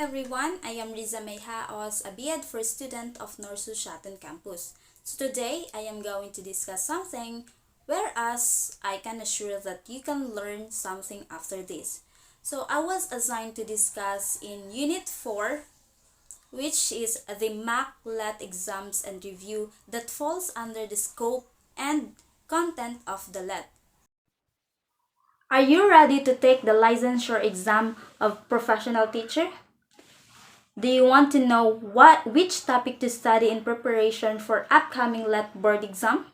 everyone, I am Riza Mayhaos, a B.Ed first student of Norsu Shaton campus. So today, I am going to discuss something whereas I can assure that you can learn something after this. So I was assigned to discuss in Unit 4, which is the MAC-LET exams and review that falls under the scope and content of the LET. Are you ready to take the licensure exam of professional teacher? Do you want to know which topic to study in preparation for upcoming LET board exam?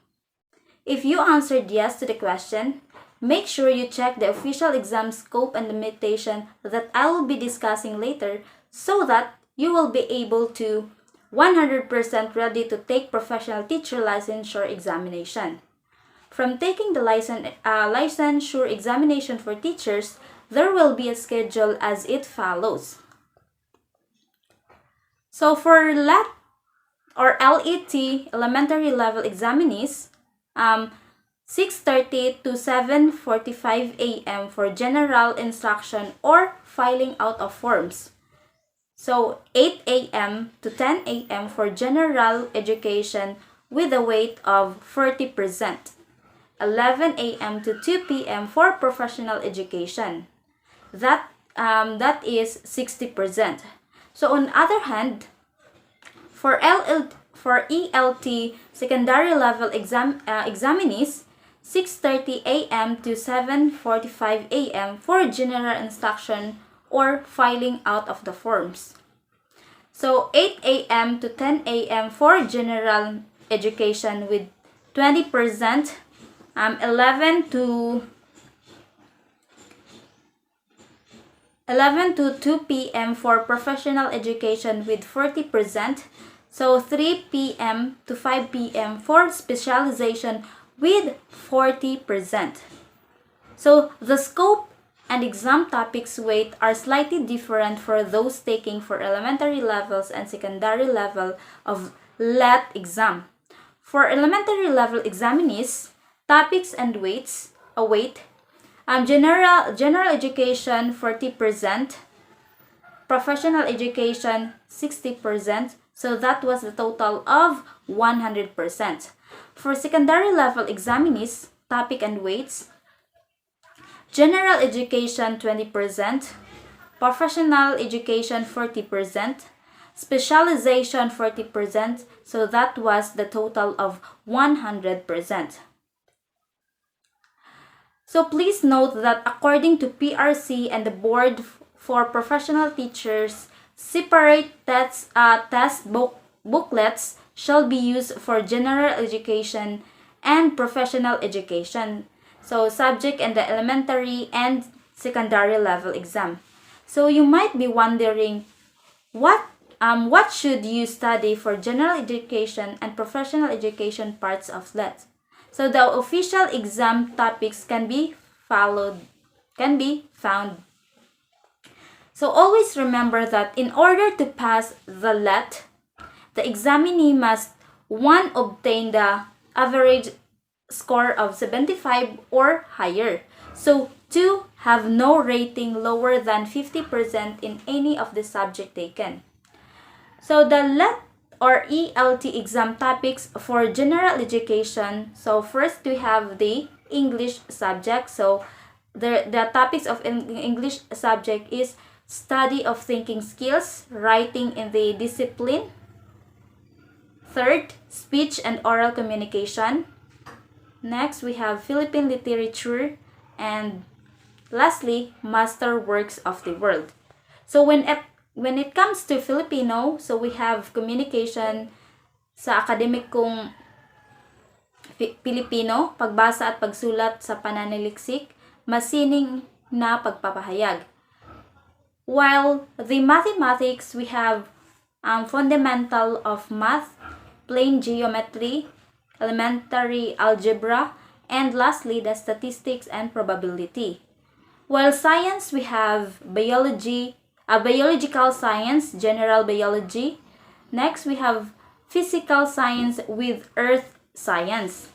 If you answered yes to the question, make sure you check the official exam scope and limitation that I will be discussing later so that you will be able to 100% ready to take professional teacher licensure examination. From taking the licensure examination for teachers, there will be a schedule as it follows. So for LET or LET, elementary level examinees, 6:30 to 7:45 a.m. for general instruction or filing out of forms. So 8 a.m. to 10 a.m. for general education with a weight of 40%. 11 a.m. to 2 p.m. for professional education. That is 60%. So on the other hand, for ELT secondary level examinees, 6:30 a.m. to 7:45 a.m. for general instruction or filing out of the forms. So 8 a.m. to 10 a.m. for general education with 20%, 11 to 2 p.m. for professional education with 40%, so 3 p.m. to 5 p.m. for specialization with 40%. So the scope and exam topics weight are slightly different for those taking for elementary levels and secondary level of LET exam. For elementary level examinees, topics and weights, general education 40%, professional education 60%, so that was the total of 100%. For secondary level examinees, topic and weights, general education 20%, professional education 40%, specialization 40%, so that was the total of 100%. So please note that according to PRC and the Board for Professional Teachers, separate test booklets shall be used for general education and professional education. So subject in the elementary and secondary level exam. So you might be wondering what should you study for general education and professional education parts of LET. So the official exam topics can be found. So always remember that in order to pass the LET, the examinee must 1. Obtain the average score of 75 or higher. So 2. Have no rating lower than 50% in any of the subject taken. So the LET or ELT exam topics for general education. So first we have the English subject. So the topics of English subject is study of thinking skills, writing in the discipline. Third, speech and oral communication. Next, we have Philippine literature. And lastly, master works of the world. So when it comes to Filipino, so we have communication sa academic kong Pilipino, pagbasa at pagsulat sa pananaliksik, masining na pagpapahayag. While the mathematics, we have fundamental of math, plain geometry, elementary algebra, and lastly, the statistics and probability. While science, we have biology, biological science, general biology. Next, we have physical science with earth science.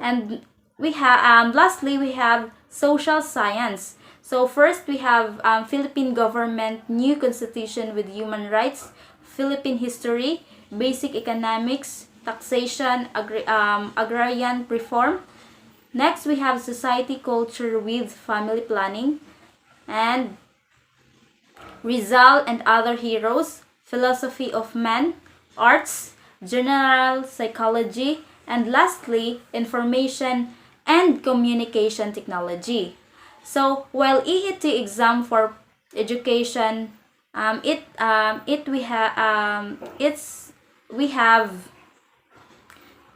And we have lastly, we have social science. So first we have Philippine government, new constitution with human rights, Philippine history, basic economics, taxation, agrarian reform. Next we have society culture with family planning, and Rizal and other heroes, philosophy of man, arts, general psychology, and lastly, information and communication technology. So while EET exam for education, we have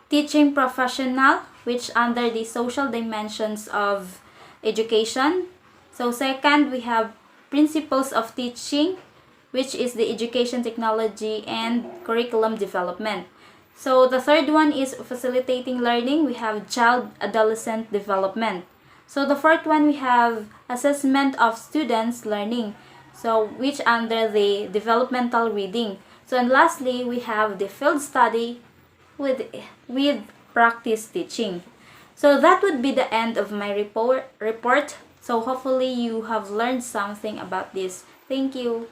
teaching professional, which under the social dimensions of education. So second, we have principles of teaching, which is the education technology and curriculum development. So the third one is facilitating learning. We have child adolescent development. So the fourth one, we have assessment of students learning, so which under the developmental reading. So and lastly, we have the field study with practice teaching. So that would be the end of my report. So hopefully you have learned something about this. Thank you.